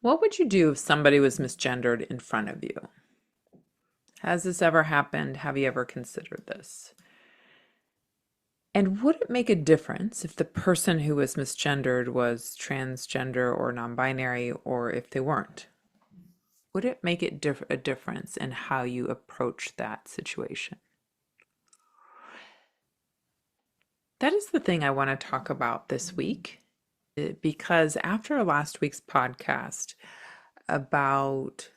What would you do if somebody was misgendered in front of you? Has this ever happened? Have you ever considered this? And would it make a difference if the person who was misgendered was transgender or non-binary, or if they weren't? Would it make it a difference in how you approach that situation? That is the thing I want to talk about this week, because after last week's podcast about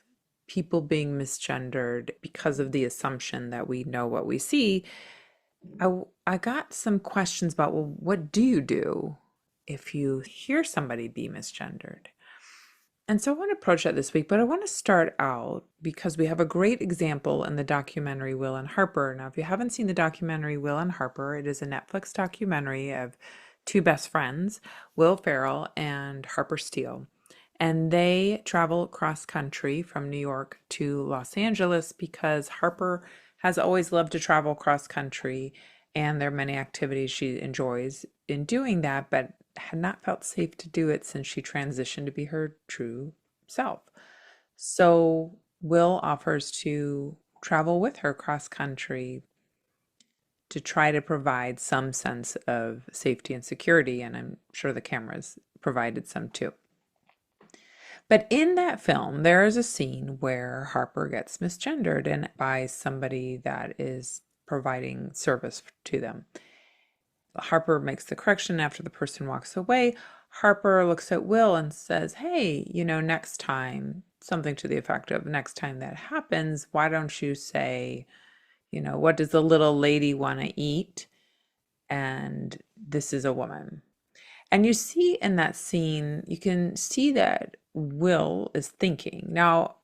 people being misgendered because of the assumption that we know what we see, I got some questions about, well, what do you do if you hear somebody be misgendered? And so I want to approach that this week, but I want to start out because we have a great example in the documentary Will and Harper. Now, if you haven't seen the documentary Will and Harper, it is a Netflix documentary of two best friends, Will Ferrell and Harper Steele. And they travel cross country from New York to Los Angeles because Harper has always loved to travel cross country, and there are many activities she enjoys in doing that, but had not felt safe to do it since she transitioned to be her true self. So Will offers to travel with her cross country to try to provide some sense of safety and security, and I'm sure the cameras provided some too. But in that film, there is a scene where Harper gets misgendered and by somebody that is providing service to them. Harper makes the correction after the person walks away. Harper looks at Will and says, hey, next time, something to the effect of, next time that happens, why don't you say, what does the little lady want to eat? And this is a woman. And you see in that scene, you can see that Will is thinking. Now,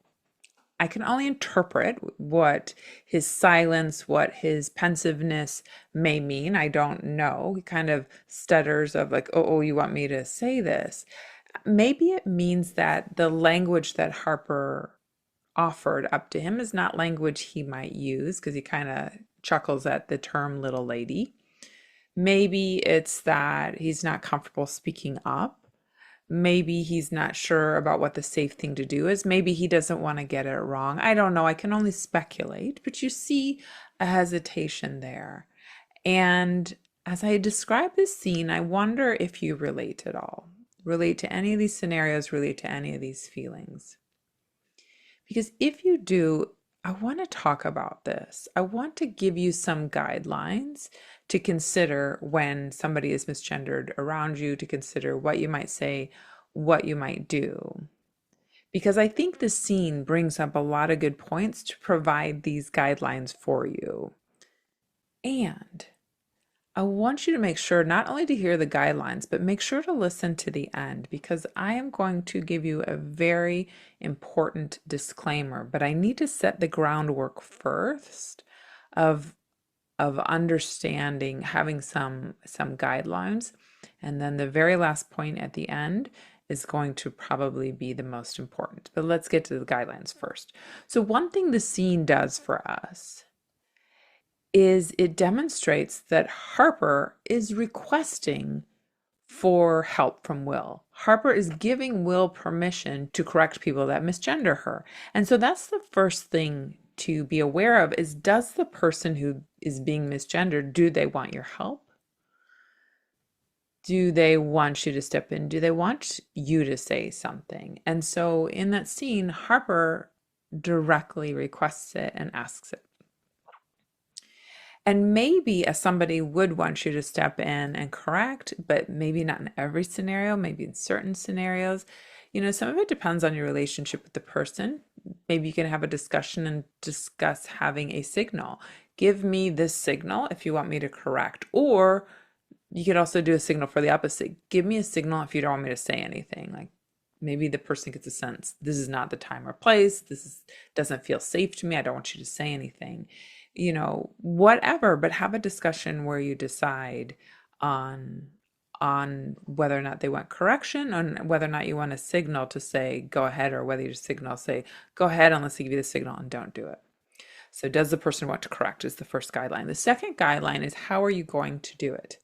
I can only interpret what his silence, what his pensiveness may mean. I don't know. He kind of stutters of like, oh, you want me to say this? Maybe it means that the language that Harper offered up to him is not language he might use because he kind of chuckles at the term little lady. Maybe it's that he's not comfortable speaking up. Maybe he's not sure about what the safe thing to do is. Maybe he doesn't want to get it wrong. I don't know. I can only speculate, but you see a hesitation there. And as I describe this scene, I wonder if you relate at all. Relate to any of these scenarios, relate to any of these feelings. Because if you do, I want to talk about this. I want to give you some guidelines to consider when somebody is misgendered around you, to consider what you might say, what you might do. Because I think the scene brings up a lot of good points to provide these guidelines for you. And I want you to make sure not only to hear the guidelines, but make sure to listen to the end because I am going to give you a very important disclaimer, but I need to set the groundwork first of understanding, having some guidelines, and then the very last point at the end is going to probably be the most important. But let's get to the guidelines first. So one thing the scene does for us is it demonstrates that Harper is requesting for help from Will. Harper is giving Will permission to correct people that misgender her. And so that's the first thing to be aware of is, does the person who is being misgendered, do they want your help? Do they want you to step in? Do they want you to say something? And so in that scene, Harper directly requests it and asks it. And maybe as somebody would want you to step in and correct, but maybe not in every scenario, maybe in certain scenarios. Some of it depends on your relationship with the person. Maybe you can have a discussion and discuss having a signal. Give me this signal if you want me to correct. Or you could also do a signal for the opposite. Give me a signal if you don't want me to say anything. Like maybe the person gets a sense, this is not the time or place. Doesn't feel safe to me. I don't want you to say anything. Whatever, but have a discussion where you decide on whether or not they want correction, on whether or not you want a signal to say go ahead, or whether you signal say go ahead unless they give you the signal and don't do it. So does the person want to correct is the first guideline. The second guideline is, how are you going to do it?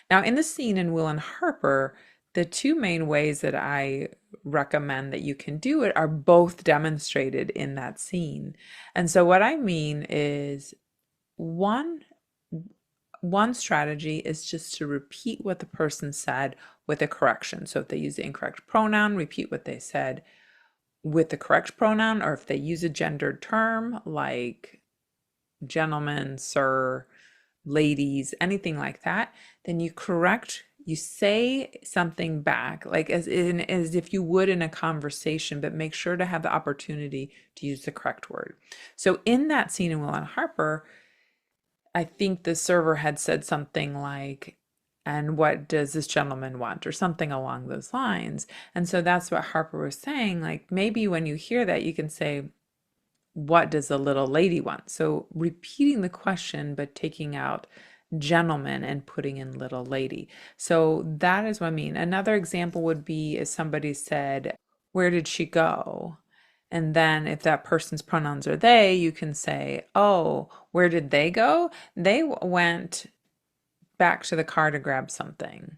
Now in the scene in Will and Harper, The two main ways that I recommend that you can do it are both demonstrated in that scene. And so what I mean is one one strategy is just to repeat what the person said with a correction. So if they use the incorrect pronoun, repeat what they said with the correct pronoun, or if they use a gendered term like gentleman, sir, ladies, anything like that, then you say something back, like as if you would in a conversation, but make sure to have the opportunity to use the correct word. So in that scene in Will and Harper, I think the server had said something like, and what does this gentleman want, or something along those lines. And so that's what Harper was saying. Like, maybe when you hear that, you can say, what does the little lady want? So repeating the question, but taking out gentleman and putting in little lady. So that is what I mean. Another example would be if somebody said, where did she go? And then if that person's pronouns are they, you can say, oh, where did they go? They went back to the car to grab something.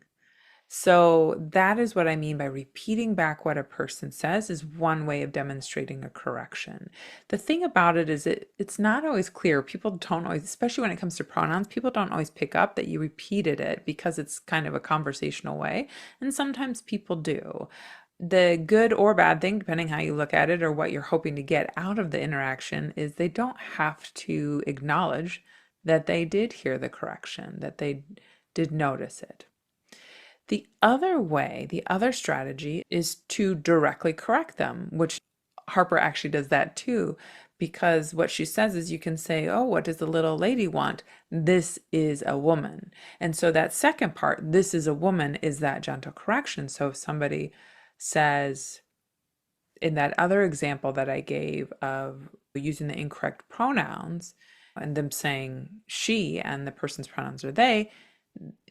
So that is what I mean by repeating back what a person says is one way of demonstrating a correction. The thing about it is it's not always clear. People don't always, especially when it comes to pronouns, people don't always pick up that you repeated it because it's kind of a conversational way. And sometimes people do. The good or bad thing, depending how you look at it or what you're hoping to get out of the interaction, is they don't have to acknowledge that they did hear the correction, that they did notice it. The other way, the other strategy is to directly correct them, which Harper actually does that too, because what she says is you can say, oh, what does the little lady want? This is a woman. And so that second part, this is a woman, is that gentle correction. So if somebody says, in that other example that I gave of using the incorrect pronouns and them saying she and the person's pronouns are they,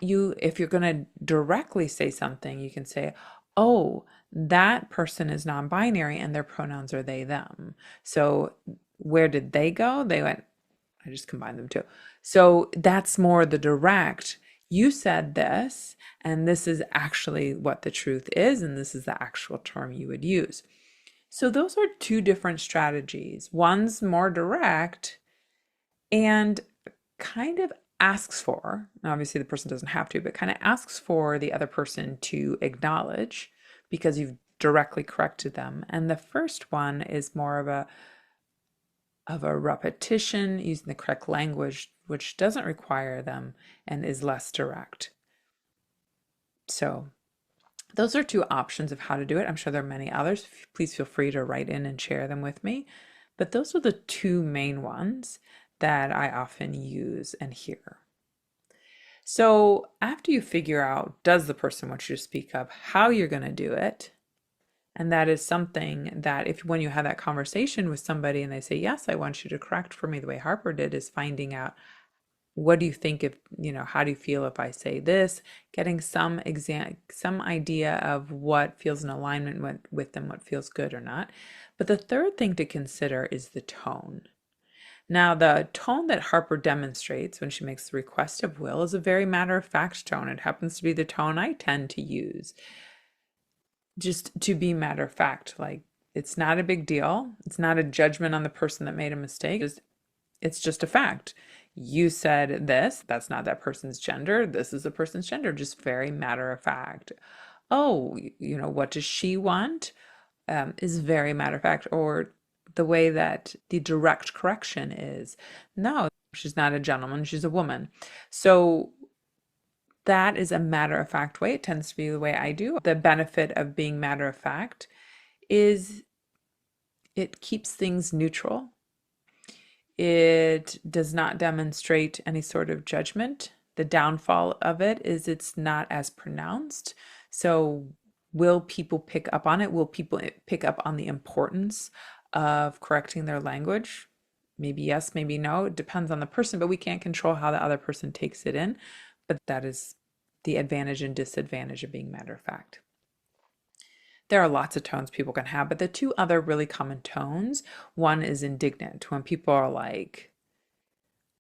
if you're going to directly say something, you can say, oh, that person is non-binary and their pronouns are they, them. So where did they go? They went, I just combined them too. So that's more the direct. You said this, and this is actually what the truth is, and this is the actual term you would use. So those are two different strategies. One's more direct and kind of asks for, obviously the person doesn't have to, but kind of asks for the other person to acknowledge because you've directly corrected them. And the first one is more of a repetition using the correct language, which doesn't require them and is less direct. So those are two options of how to do it. I'm sure there are many others. Please feel free to write in and share them with me. But those are the two main ones that I often use and hear. So after you figure out, does the person want you to speak up, how you're going to do it, and that is something that if when you have that conversation with somebody and they say, yes, I want you to correct for me the way Harper did, is finding out, what do you think if, how do you feel if I say this? Getting some idea of what feels in alignment with them, what feels good or not. But the third thing to consider is the tone. Now, the tone that Harper demonstrates when she makes the request of Will is a very matter-of-fact tone. It happens to be the tone I tend to use, just to be matter-of-fact. Like, it's not a big deal. It's not a judgment on the person that made a mistake. It's just a fact. You said this, that's not that person's gender. This is a person's gender, just very matter-of-fact. Oh, what does she want? Is very matter-of-fact. Or the way that the direct correction is, no, she's not a gentleman, she's a woman. So that is a matter-of-fact way. It tends to be the way I do. The benefit of being matter-of-fact is it keeps things neutral. It does not demonstrate any sort of judgment. The downfall of it is it's not as pronounced. So will people pick up on it? Will people pick up on the importance of correcting their language? Maybe yes, maybe no. It depends on the person, but we can't control how the other person takes it in. But that is the advantage and disadvantage of being matter of fact. There are lots of tones people can have, but the two other really common tones, one is indignant, when people are like,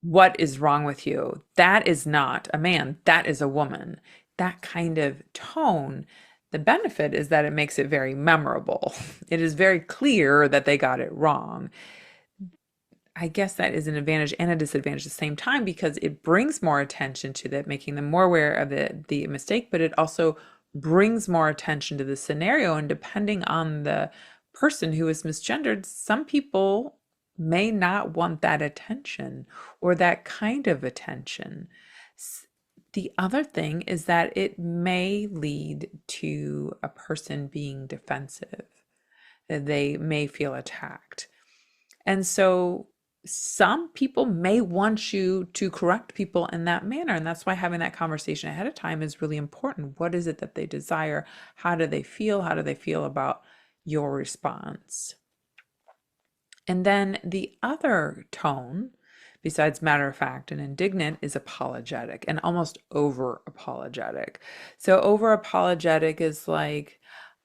what is wrong with you? That is not a man, that is a woman. That kind of tone, The benefit is that it makes it very memorable. It is very clear that they got it wrong. I guess that is an advantage and a disadvantage at the same time because it brings more attention to that, making them more aware of the mistake, but it also brings more attention to the scenario. And depending on the person who is misgendered, some people may not want that attention or that kind of attention. The other thing is that it may lead to a person being defensive. They may feel attacked. And so some people may want you to correct people in that manner. And that's why having that conversation ahead of time is really important. What is it that they desire? How do they feel? How do they feel about your response? And then the other tone, besides matter of fact and indignant, is apologetic and almost over apologetic. So, over apologetic is like,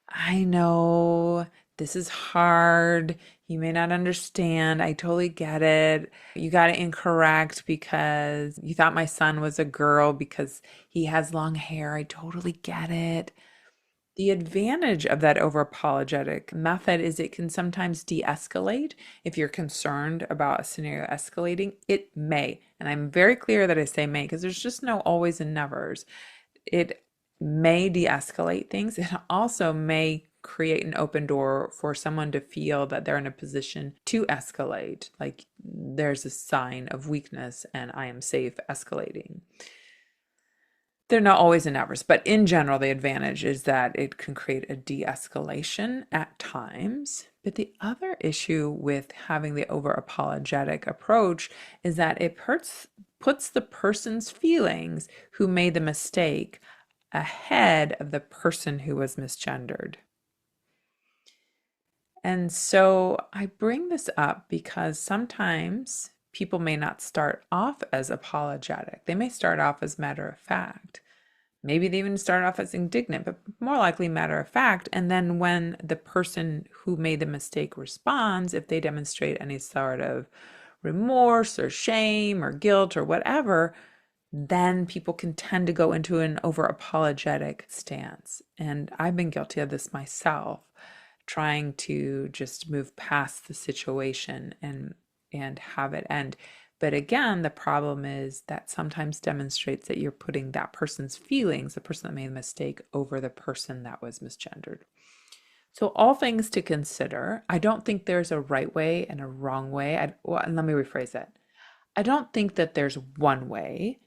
I know this is hard. You may not understand. I totally get it. You got it incorrect because you thought my son was a girl because he has long hair. I totally get it. The advantage of that over apologetic method is it can sometimes de escalate. If you're concerned about a scenario escalating, it may. And I'm very clear that I say may because there's just no always and nevers. It may de escalate things. It also may create an open door for someone to feel that they're in a position to escalate, like there's a sign of weakness and I am safe escalating. They're not always in nevers, but in general, the advantage is that it can create a de-escalation at times. But the other issue with having the over-apologetic approach is that it puts the person's feelings who made the mistake ahead of the person who was misgendered. And so I bring this up because sometimes people may not start off as apologetic. They may start off as matter of fact. Maybe they even start off as indignant, but more likely matter of fact. And then when the person who made the mistake responds, if they demonstrate any sort of remorse or shame or guilt or whatever, then people can tend to go into an over apologetic stance. And I've been guilty of this myself, trying to just move past the situation and have it end. But again, the problem is that sometimes demonstrates that you're putting that person's feelings, the person that made the mistake, over the person that was misgendered. So all things to consider. I don't think there's a right way and a wrong way. And let me rephrase that. I don't think that there's one way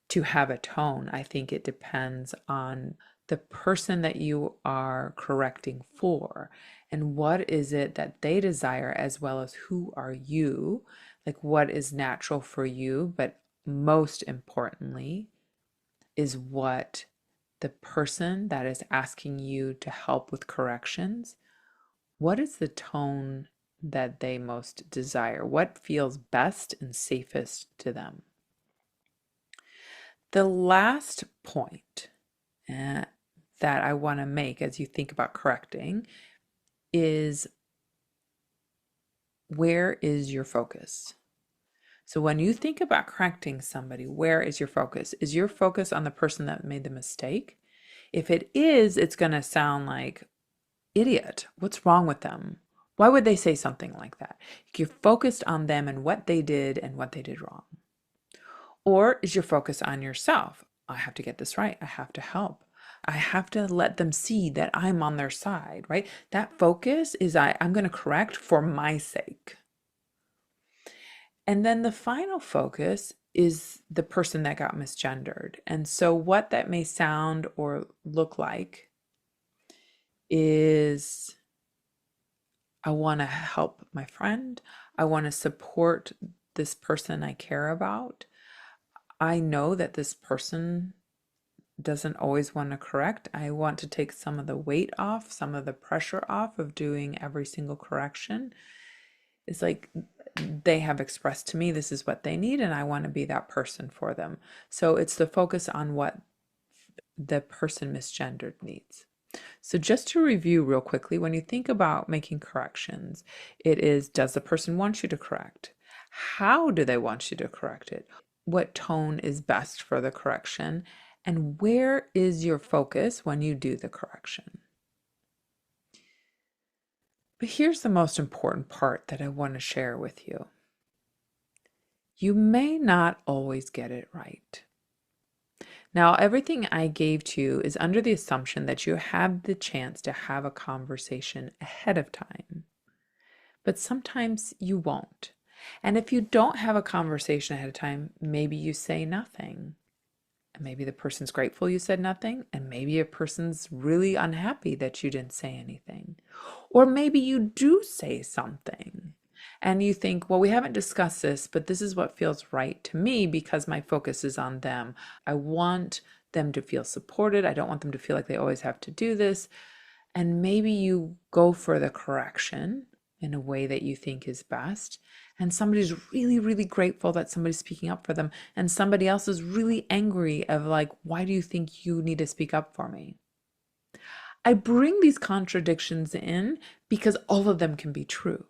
to have a tone. I think it depends on the person that you are correcting for and what is it that they desire, as well as who are you, like what is natural for you, but most importantly is what the person that is asking you to help with corrections, what is the tone that they most desire? What feels best and safest to them? The last point that I want to make as you think about correcting is, where is your focus? So when you think about correcting somebody, where is your focus? Is your focus on the person that made the mistake? If it is, it's going to sound like, idiot, what's wrong with them? Why would they say something like that? You're focused on them and what they did and what they did wrong. Or is your focus on yourself? I have to get this right. I have to help. I have to let them see that I'm on their side, right? That focus is I'm going to correct for my sake. And then the final focus is the person that got misgendered. And so what that may sound or look like is, I want to help my friend. I want to support this person I care about. I know that this person doesn't always want to correct. I want to take some of the weight off, some of the pressure off of doing every single correction. It's like they have expressed to me this is what they need, and I want to be that person for them. So it's the focus on what the person misgendered needs. So just to review real quickly, when you think about making corrections, it is, does the person want you to correct? How do they want you to correct it? What tone is best for the correction? And where is your focus when you do the correction? But here's the most important part that I want to share with you. You may not always get it right. Now, everything I gave to you is under the assumption that you have the chance to have a conversation ahead of time. But sometimes you won't. And if you don't have a conversation ahead of time, maybe you say nothing. And maybe the person's grateful you said nothing, and maybe a person's really unhappy that you didn't say anything. Or maybe you do say something and you think, well, we haven't discussed this, but this is what feels right to me because my focus is on them. I want them to feel supported. I don't want them to feel like they always have to do this. And maybe you go for the correction in a way that you think is best. And somebody's really, really grateful that somebody's speaking up for them. And somebody else is really angry of like, why do you think you need to speak up for me? I bring these contradictions in because all of them can be true.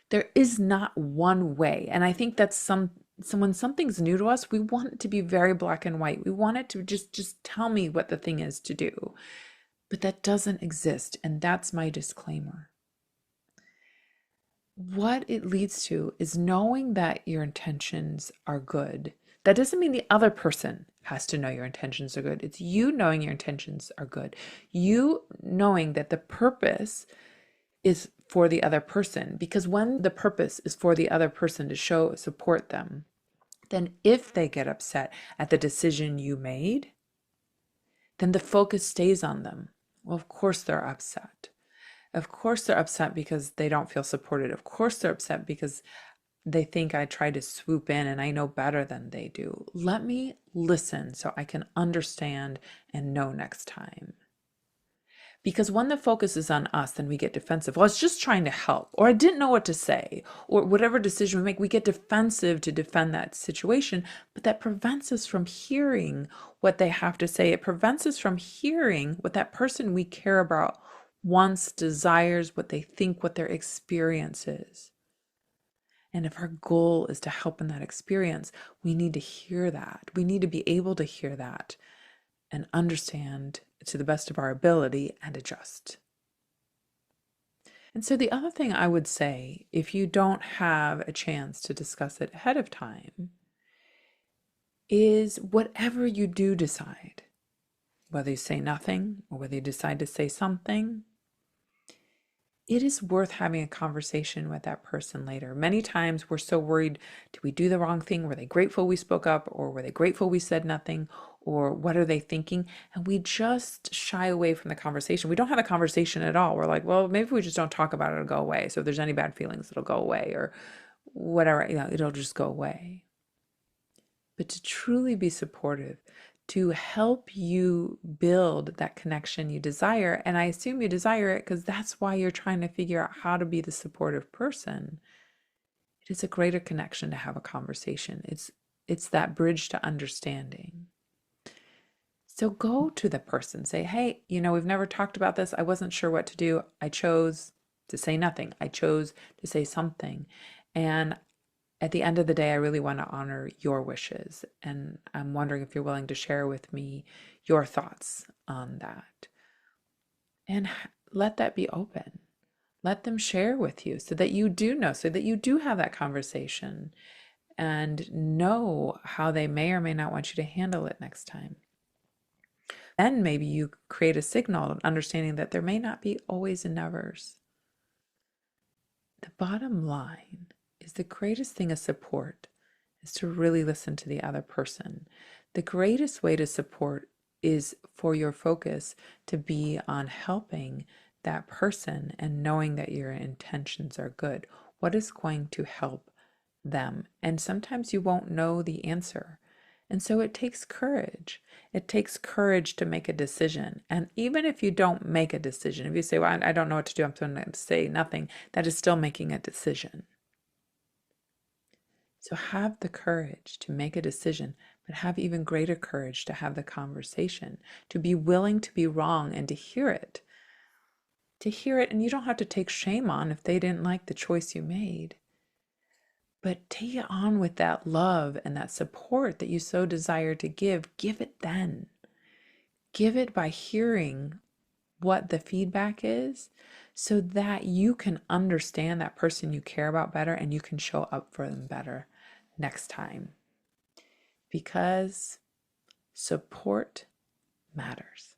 There is not one way. And I think that's when something's new to us, we want it to be very black and white. We want it to just tell me what the thing is to do. But that doesn't exist. And that's my disclaimer. What it leads to is knowing that your intentions are good. That doesn't mean the other person has to know your intentions are good. It's you knowing your intentions are good. You knowing that the purpose is for the other person. Because when the purpose is for the other person to support them, then if they get upset at the decision you made, then the focus stays on them. Well, of course they're upset. Of course they're upset because they don't feel supported. Of course they're upset because they think I tried to swoop in and I know better than they do. Let me listen so I can understand and know next time. Because when the focus is on us, then we get defensive. Well, I was just trying to help, or I didn't know what to say, or whatever decision we make, we get defensive to defend that situation, but that prevents us from hearing what they have to say. It prevents us from hearing what that person we care about wants, desires, what they think, what their experience is. And if our goal is to help in that experience, we need to hear that. We need to be able to hear that and understand to the best of our ability and adjust. And so the other thing I would say, if you don't have a chance to discuss it ahead of time, is whatever you do decide, whether you say nothing or whether you decide to say something, it is worth having a conversation with that person later. Many times we're so worried, did we do the wrong thing? Were they grateful we spoke up? Or were they grateful we said nothing? Or what are they thinking? And we just shy away from the conversation. We don't have a conversation at all. We're like, well, maybe we just don't talk about it, it'll go away. So if there's any bad feelings, it'll go away, or whatever, it'll just go away. But to truly be supportive, to help you build that connection you desire. And I assume you desire it because that's why you're trying to figure out how to be the supportive person. It is a greater connection to have a conversation. It's that bridge to understanding. So go to the person, say, hey, we've never talked about this. I wasn't sure what to do. I chose to say nothing. I chose to say something. And at the end of the day, I really want to honor your wishes. And I'm wondering if you're willing to share with me your thoughts on that. And let that be open. Let them share with you so that you do know, so that you do have that conversation and know how they may or may not want you to handle it next time. Then maybe you create a signal of understanding that there may not be always a nevers. The bottom line is the greatest thing of support is to really listen to the other person. The greatest way to support is for your focus to be on helping that person and knowing that your intentions are good. What is going to help them? And sometimes you won't know the answer. And so it takes courage. It takes courage to make a decision. And even if you don't make a decision, if you say, well, I don't know what to do, I'm going to say nothing, that is still making a decision. So have the courage to make a decision, but have even greater courage to have the conversation, to be willing to be wrong and to hear it. To hear it, and you don't have to take shame on if they didn't like the choice you made. But take it on with that love and that support that you so desire to give. Give it then. Give it by hearing what the feedback is so that you can understand that person you care about better and you can show up for them better next time. Because support matters.